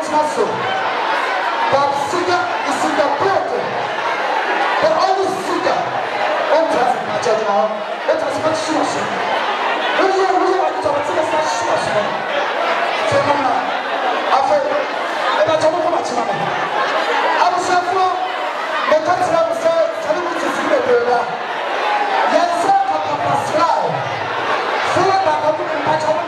muscle. But sugar is in the blood. The only sugar. What has my judge now? What has my sugar? When you are to sugar, so, Mama, after and I told you much, Mama. I was so full. The country was so celebrity to see the brother. Yes, sir, Papa Sly. So that I could be much of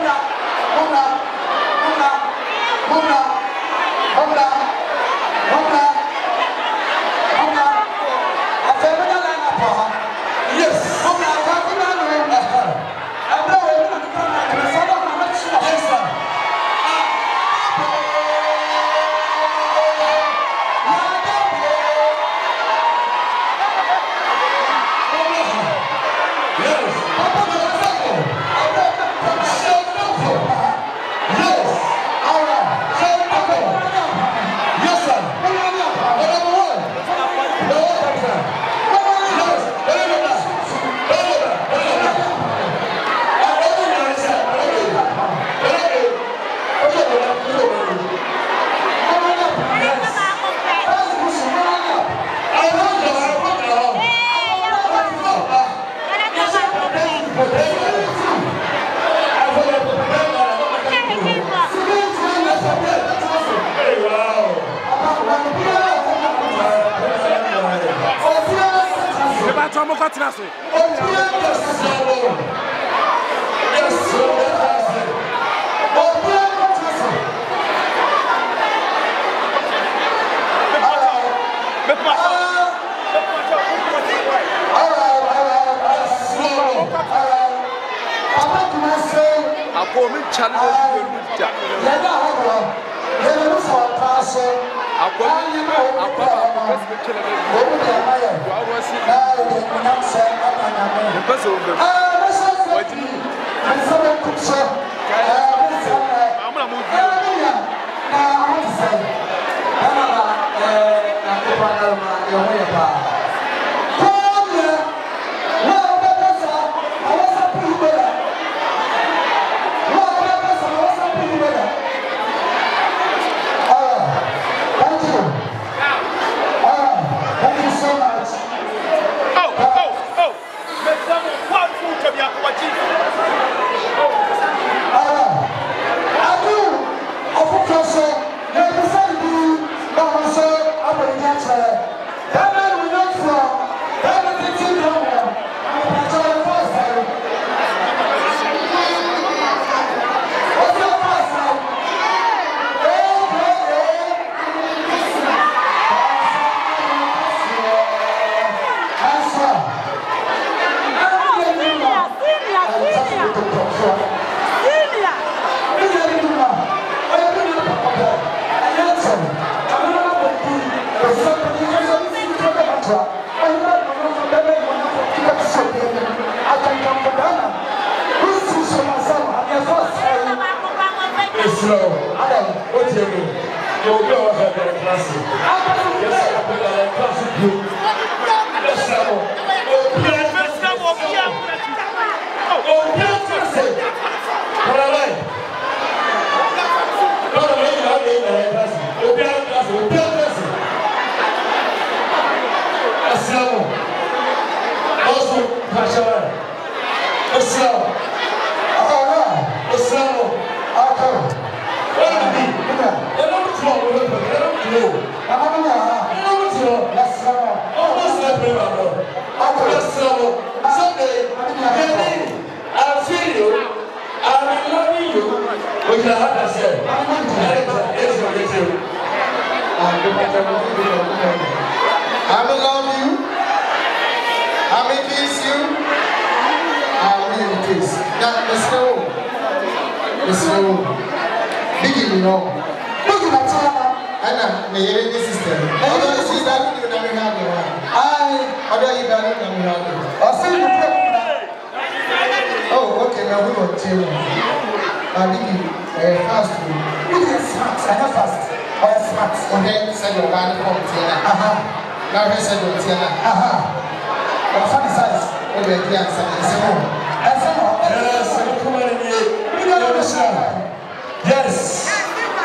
Yes.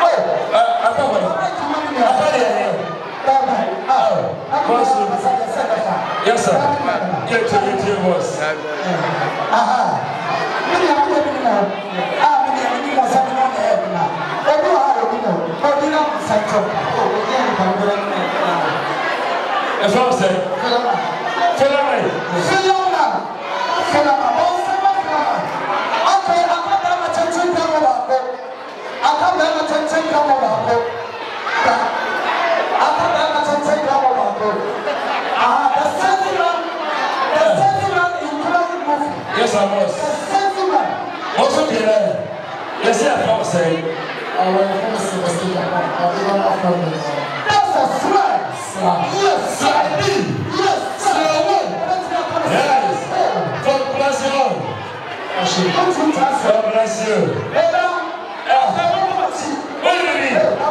Oh, I thought was. Aha. Many are living now. Many are something on the head now. Every hour, you know, but you know, Sancho. Oh, again, I'm going to As well as yes, I was. Also, yes, I was saying. That's a swear. Yes, sir. Yes, sir. Yes. God bless you. God bless you. Wait a minute.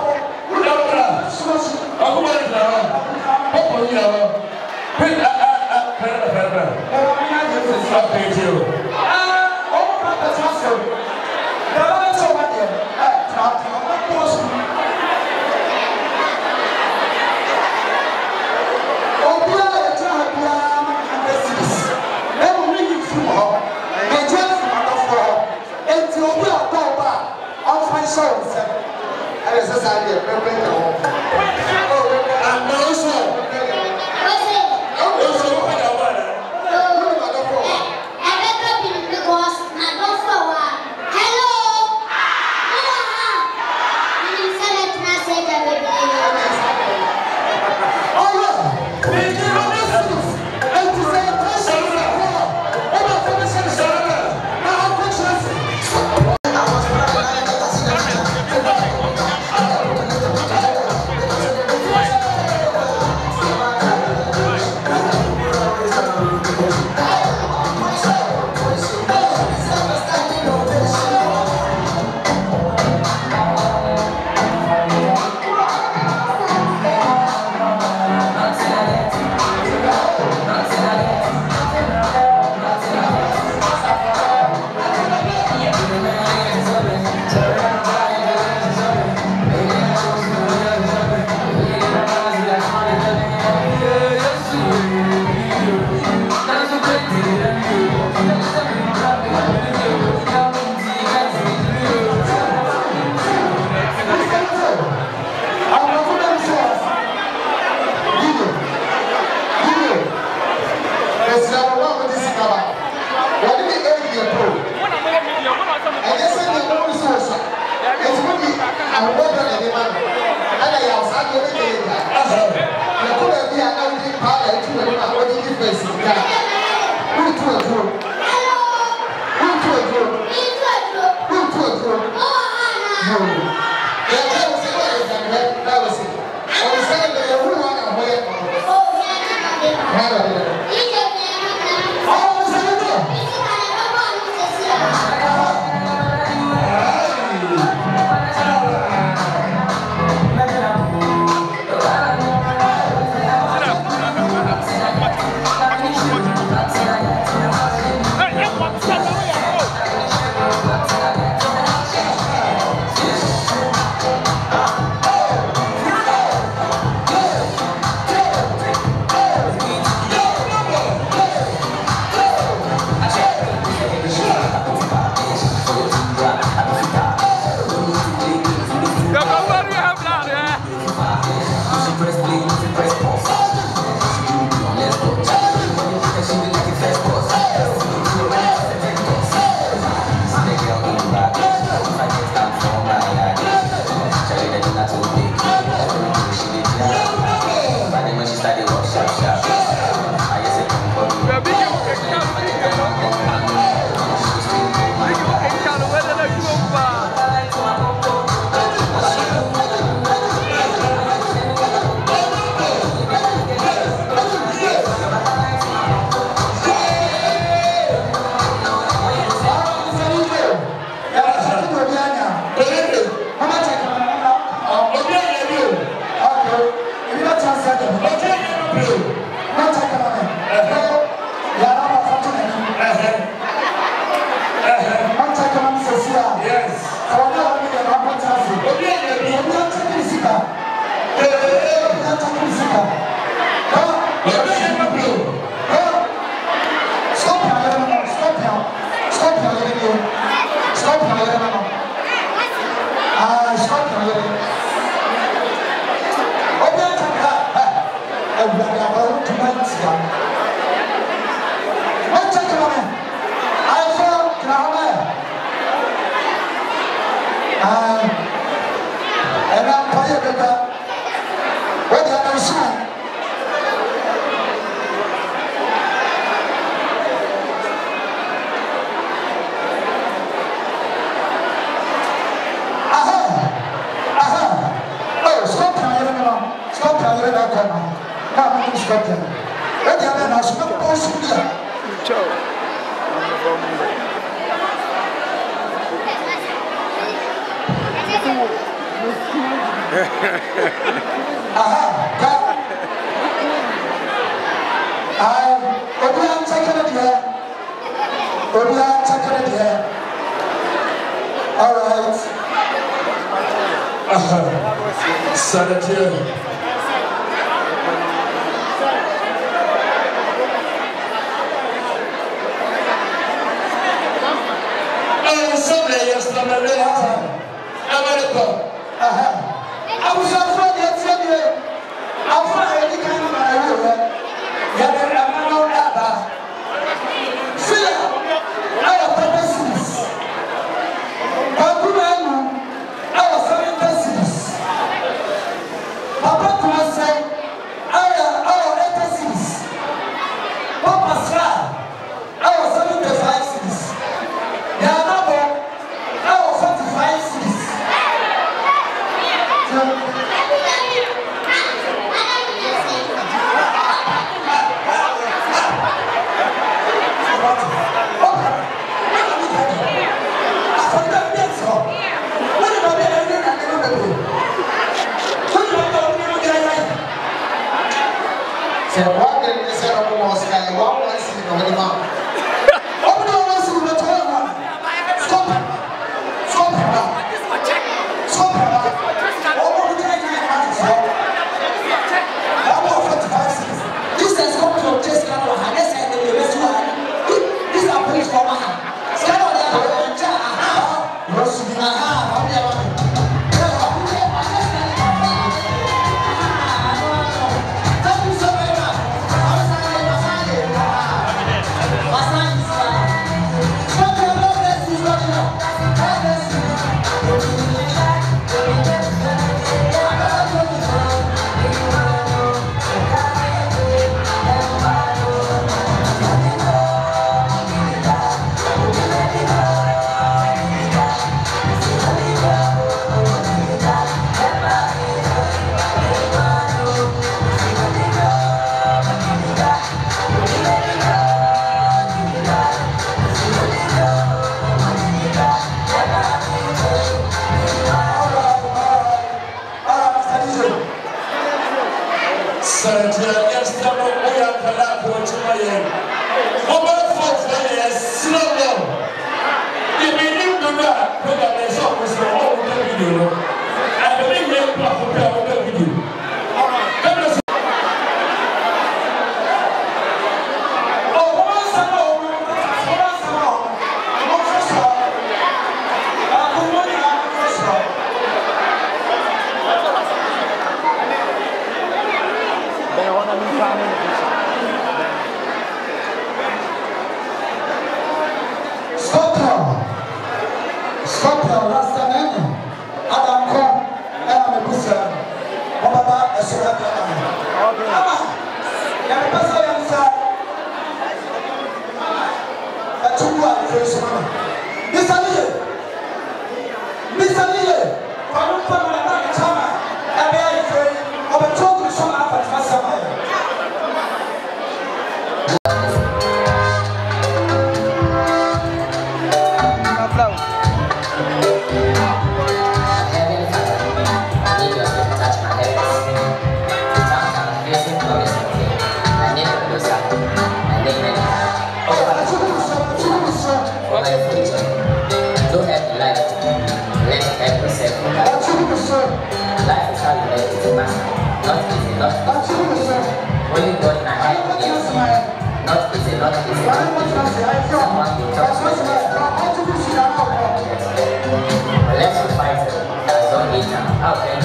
Okay.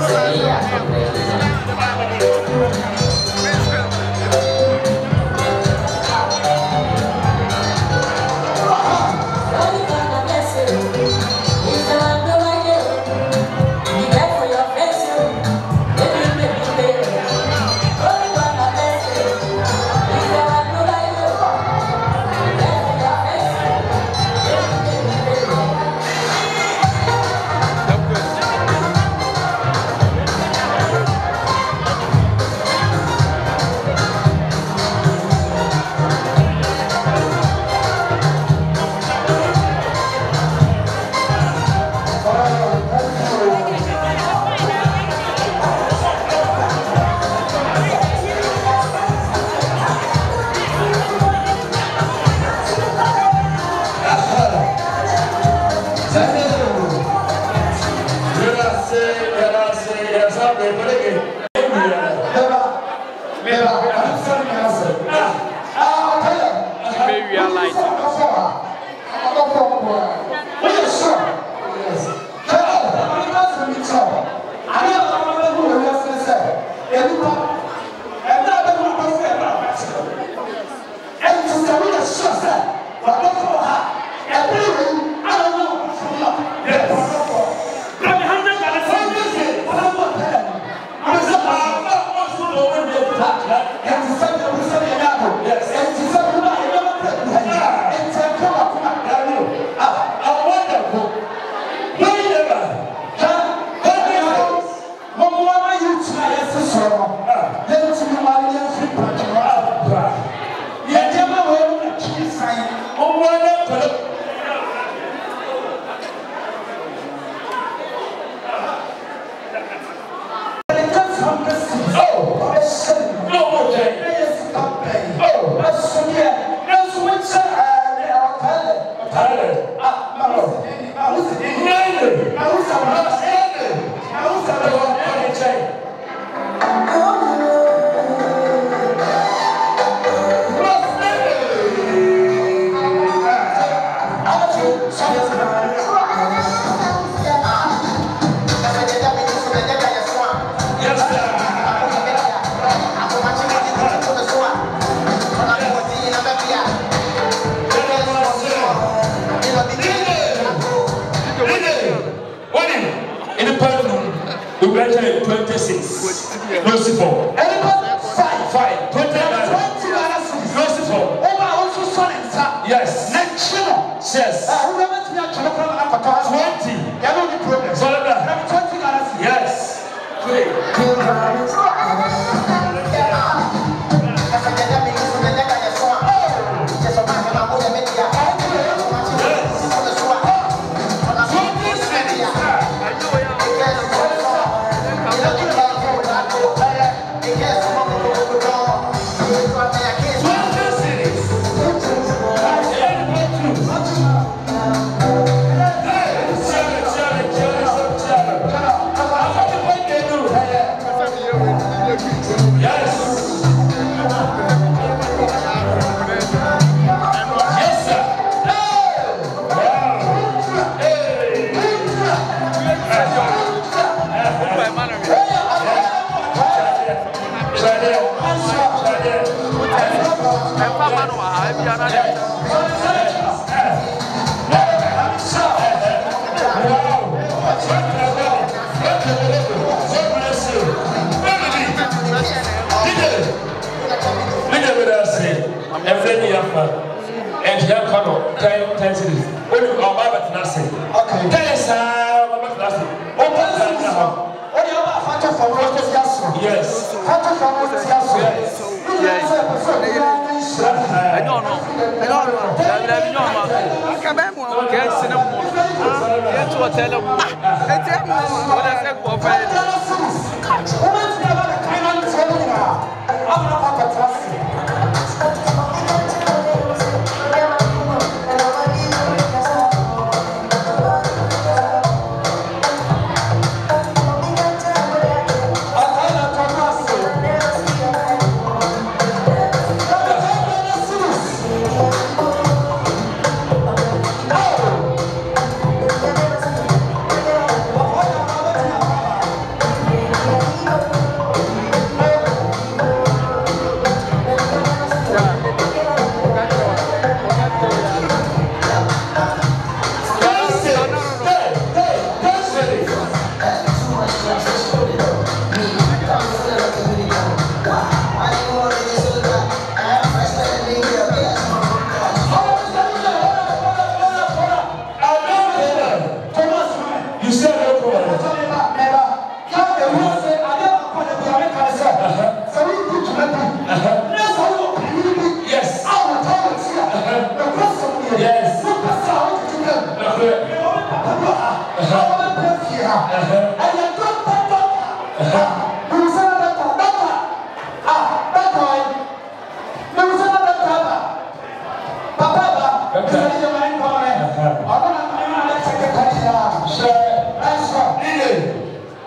So, yeah.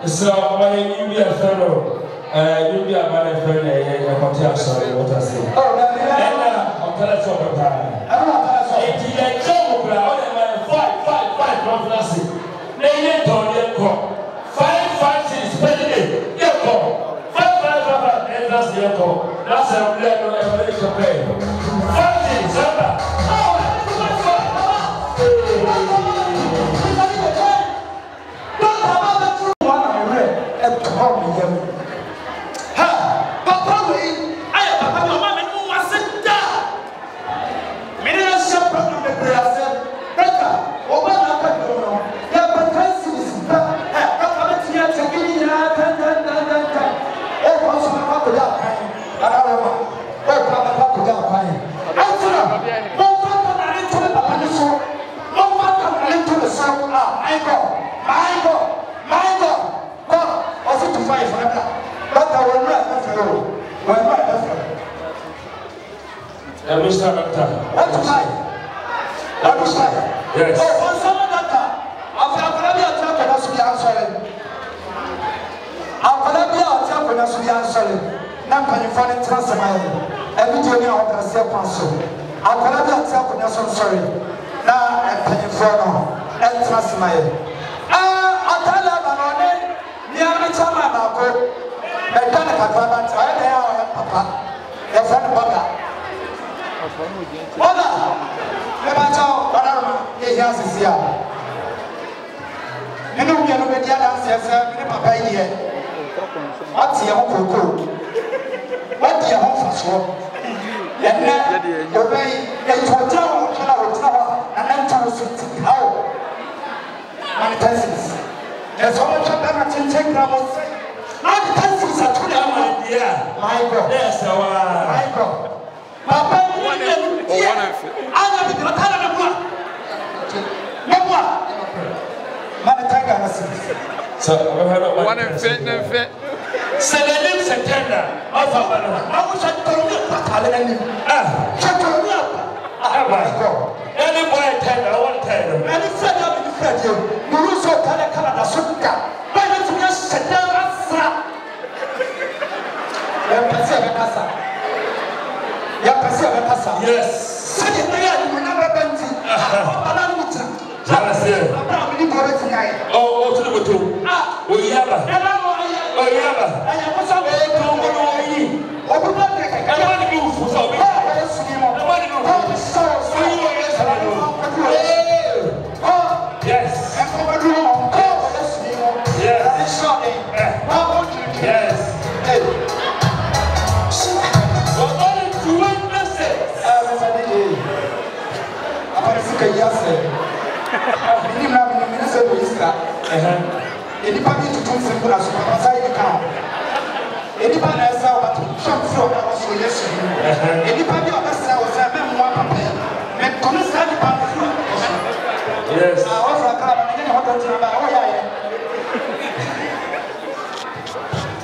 So my India fellow, India man friend, a hotel sorry, what I say. Oh, I'll tell us over time. If you like trouble, five, not nothing. They don't yet call. 5 6 penny, you call. 5, and that's your call. That's a level of pay. 5 6, Mr. Doctor. That was right. Yes. Oh, on some doctor. After Arabia, I'm sorry. Arabia, I'm sorry. Now, can you find it transformed? Every day, I have a self-console. Arabia, I'm sorry. Now, I'm paying for now. And transformed. I tell you, I'm near the time I'll go. I can't have a papa. Your friend Baba. Oda, never tell Banana, yes, is here. You know, we are not dancers, Papa here. What's your home? What do you home for? And then you pay a hotel, and then to how many peasants. There's so much of them to take them. Now the peasants are too young, dear. My God, yes, my God. Papa, I am the Catana. So, one and fit. Seven September. I wish I told you what I my God. Any boy tell I want to tell him. Any friend of the friend you so Canada Suka. Why don't you just sit down and slap? Yes. Oh, to the two. We have a. Oh, yeah. I am also very good. Open up the I want to do for some. I want to do so. Yes. Yes. Anybody to do simple as a account. Anybody else out to shop from our solution. Anybody else was a memoir. Make Commissioner Department. Yes. I was a car and I want to know about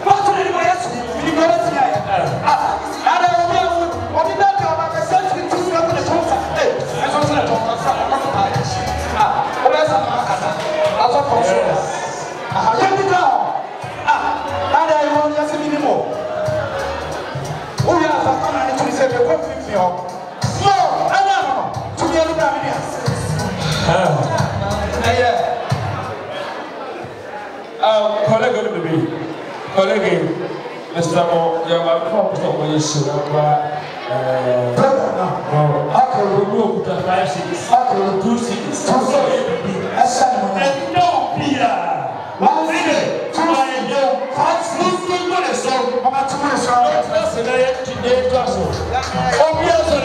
what's anybody else? You know what's here. I don't know what did that go about the century to the Thompson. I was going to talk about as a conscious. I am the girl. And I want to see anymore. We have a common to say the conflict. No, I know. To be able to colleague, Mr. Mo, you are focused on your son. I can remove the 5 6. I can do 6. So and no Peter. One minute. 2 minutes. 5 minutes. So I'm at 2 minutes. That's the day today. Oh, we are so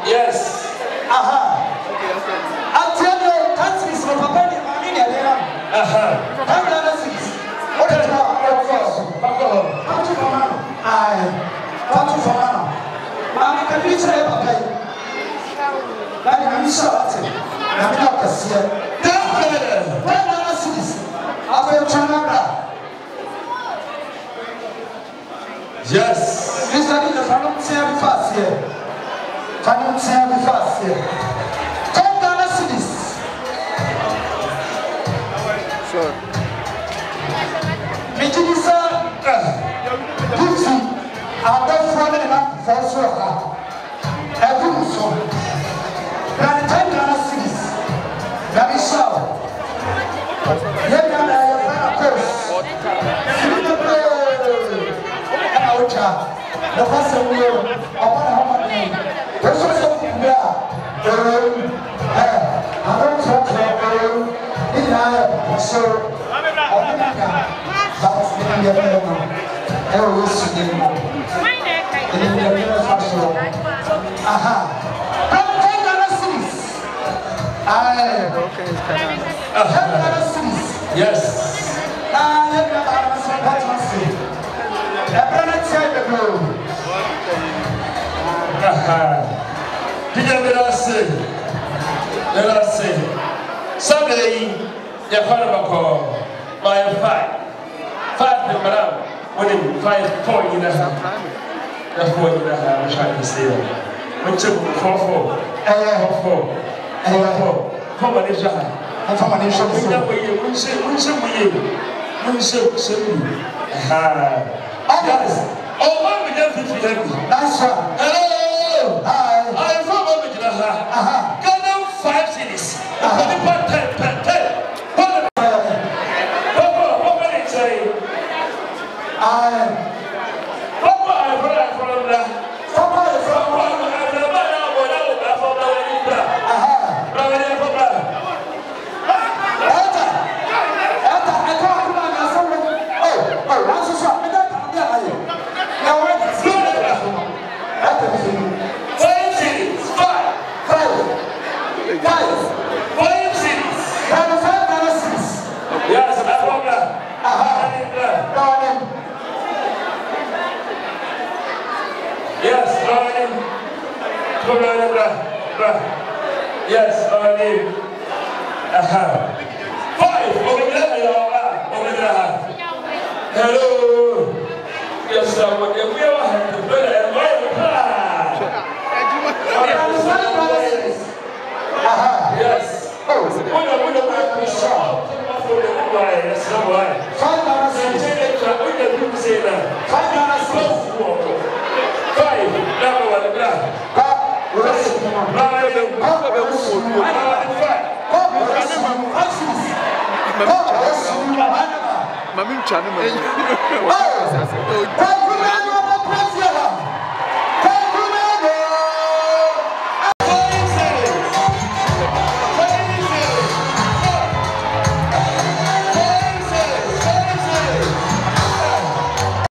Yes. Aha. Namisha, Namina Cassia, Dana cities, after Chanada. Yes, this is the financial fast here. Financial fast here. Dana cities. Sure. Mijisa, Dixie, and that's one enough for sure. Every song. Dana cities. Namisha. Yena ya course. The first of you, upon how many? There's also there. I don't talk about in I so that's the minimum. I will see you. In the minimum fashion. Aha. Don't take the cities. Yes. I let us say, Sunday, your father by 5 number, winning 5 points in a half. That's what I'm trying to say. Which is Komfo. Come on, Israel. I'm from an issue. Yes. Oh, what we have to do? That's right. Hello. Hi. I'm from Oteele. Got 5 cities. Yes, our name. 5 over there. Hello. Yes, sir. What we are to better and yes. Oh, we shop. Mami mchana mami.